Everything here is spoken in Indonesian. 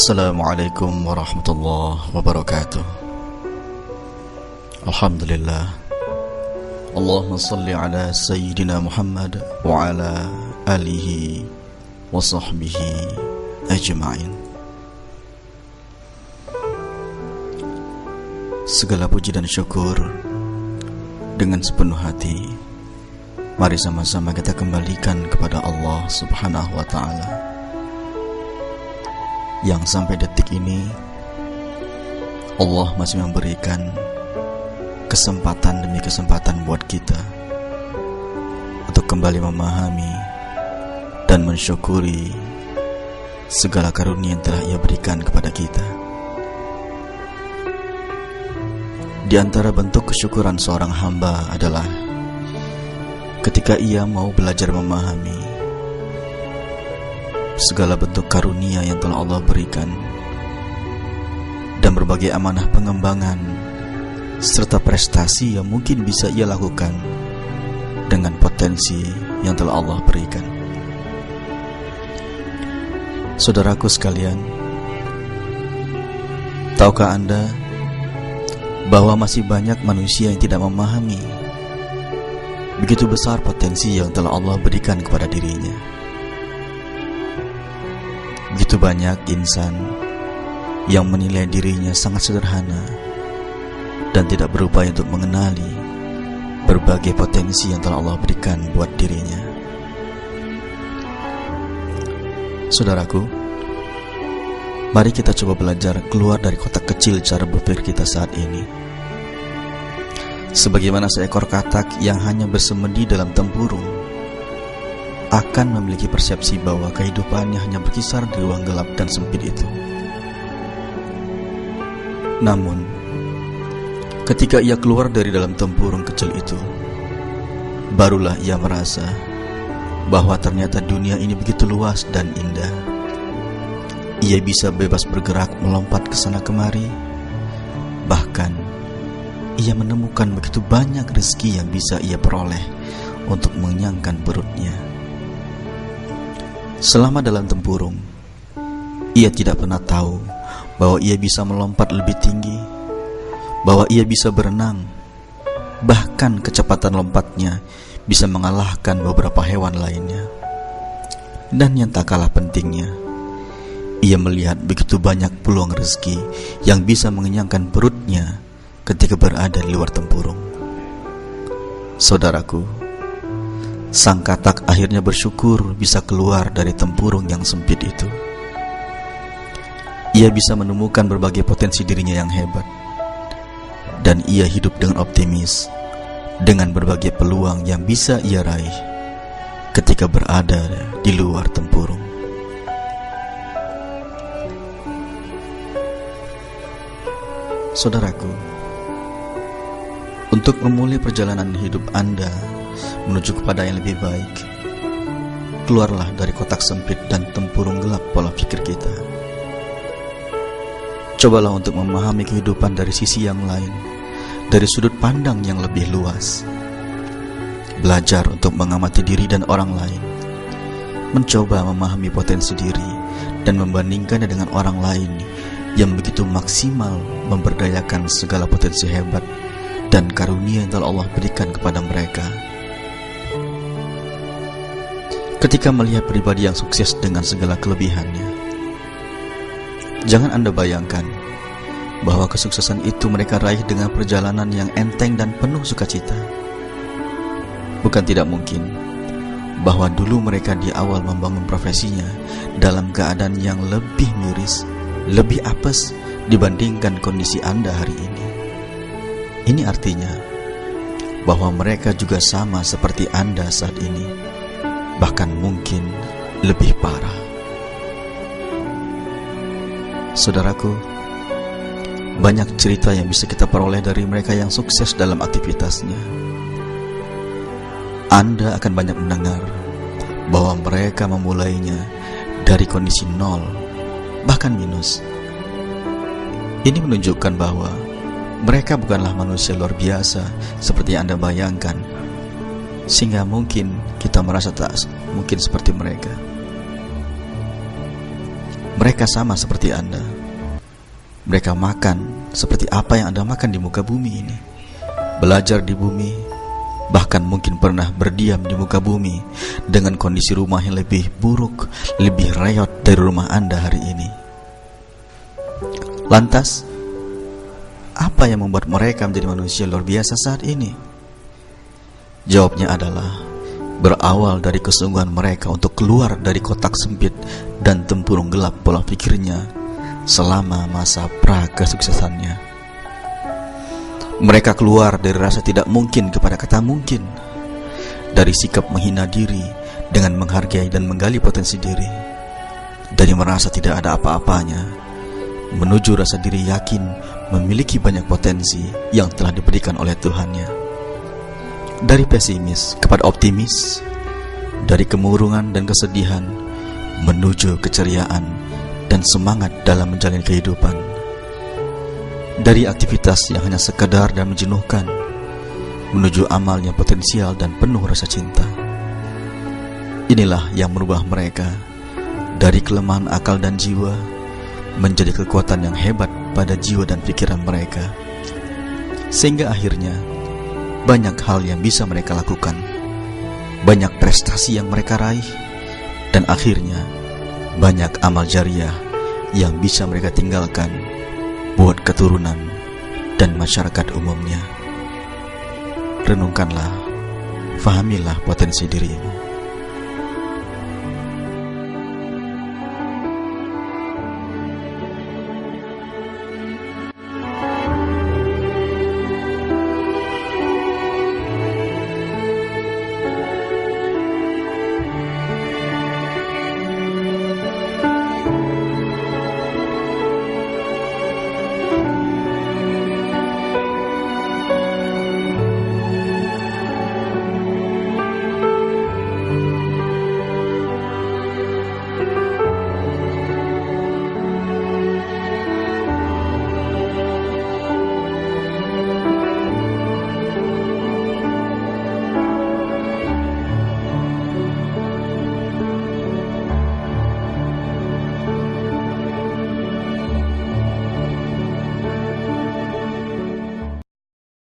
Assalamualaikum warahmatullahi wabarakatuh. Alhamdulillah. Allahumma salli ala Sayyidina Muhammad wa ala alihi wa sahbihi ajma'in. Segala puji dan syukur dengan sepenuh hati, mari sama-sama kita kembalikan kepada Allah Subhanahu wa ta'ala, yang sampai detik ini Allah masih memberikan kesempatan demi kesempatan buat kita untuk kembali memahami dan mensyukuri segala karunia yang telah Ia berikan kepada kita. Di antara bentuk kesyukuran seorang hamba adalah ketika ia mau belajar memahami segala bentuk karunia yang telah Allah berikan dan berbagai amanah pengembangan serta prestasi yang mungkin bisa ia lakukan dengan potensi yang telah Allah berikan. Saudaraku sekalian, tahukah Anda bahwa masih banyak manusia yang tidak memahami begitu besar potensi yang telah Allah berikan kepada dirinya? Begitu banyak insan yang menilai dirinya sangat sederhana dan tidak berupaya untuk mengenali berbagai potensi yang telah Allah berikan buat dirinya. Saudaraku, mari kita coba belajar keluar dari kotak kecil cara berpikir kita saat ini. Sebagaimana seekor katak yang hanya bersemedi dalam tempurung akan memiliki persepsi bahwa kehidupannya hanya berkisar di ruang gelap dan sempit itu. Namun, ketika ia keluar dari dalam tempurung kecil itu, barulah ia merasa bahwa ternyata dunia ini begitu luas dan indah. Ia bisa bebas bergerak melompat ke sana kemari. Bahkan, ia menemukan begitu banyak rezeki yang bisa ia peroleh untuk mengenyangkan perutnya. Selama dalam tempurung, ia tidak pernah tahu bahwa ia bisa melompat lebih tinggi, bahwa ia bisa berenang, bahkan kecepatan lompatnya bisa mengalahkan beberapa hewan lainnya. Dan yang tak kalah pentingnya, ia melihat begitu banyak peluang rezeki yang bisa mengenyangkan perutnya ketika berada di luar tempurung. Saudaraku, sang katak akhirnya bersyukur bisa keluar dari tempurung yang sempit itu. Ia bisa menemukan berbagai potensi dirinya yang hebat, dan ia hidup dengan optimis dengan berbagai peluang yang bisa ia raih ketika berada di luar tempurung. Saudaraku, untuk memulai perjalanan hidup Anda menuju kepada yang lebih baik, keluarlah dari kotak sempit dan tempurung gelap pola pikir kita. Cobalah untuk memahami kehidupan dari sisi yang lain, dari sudut pandang yang lebih luas. Belajar untuk mengamati diri dan orang lain, mencoba memahami potensi diri dan membandingkannya dengan orang lain yang begitu maksimal memberdayakan segala potensi hebat dan karunia yang telah Allah berikan kepada mereka. Ketika melihat pribadi yang sukses dengan segala kelebihannya, jangan Anda bayangkan bahwa kesuksesan itu mereka raih dengan perjalanan yang enteng dan penuh sukacita. Bukan tidak mungkin bahwa dulu mereka di awal membangun profesinya dalam keadaan yang lebih miris, lebih apes dibandingkan kondisi Anda hari ini. Ini artinya bahwa mereka juga sama seperti Anda saat ini, bahkan mungkin lebih parah. Saudaraku, banyak cerita yang bisa kita peroleh dari mereka yang sukses dalam aktivitasnya. Anda akan banyak mendengar bahwa mereka memulainya dari kondisi nol, bahkan minus. Ini menunjukkan bahwa mereka bukanlah manusia luar biasa seperti yang Anda bayangkan, sehingga mungkin kita merasa tak mungkin seperti mereka. Mereka sama seperti Anda. Mereka makan seperti apa yang Anda makan di muka bumi ini, belajar di bumi, bahkan mungkin pernah berdiam di muka bumi dengan kondisi rumah yang lebih buruk, lebih reot dari rumah Anda hari ini. Lantas, apa yang membuat mereka menjadi manusia luar biasa saat ini? Jawabnya adalah berawal dari kesungguhan mereka untuk keluar dari kotak sempit dan tempurung gelap pola pikirnya selama masa pra-kesuksesannya. Mereka keluar dari rasa tidak mungkin kepada kata mungkin, dari sikap menghina diri dengan menghargai dan menggali potensi diri, dari merasa tidak ada apa-apanya menuju rasa diri yakin memiliki banyak potensi yang telah diberikan oleh Tuhannya. Dari pesimis kepada optimis, dari kemurungan dan kesedihan menuju keceriaan dan semangat dalam menjalani kehidupan, dari aktivitas yang hanya sekadar dan menjenuhkan menuju amal yang potensial dan penuh rasa cinta. Inilah yang merubah mereka dari kelemahan akal dan jiwa menjadi kekuatan yang hebat pada jiwa dan pikiran mereka, sehingga akhirnya banyak hal yang bisa mereka lakukan, banyak prestasi yang mereka raih, dan akhirnya banyak amal jariah yang bisa mereka tinggalkan buat keturunan dan masyarakat umumnya. Renungkanlah, fahamilah potensi dirimu.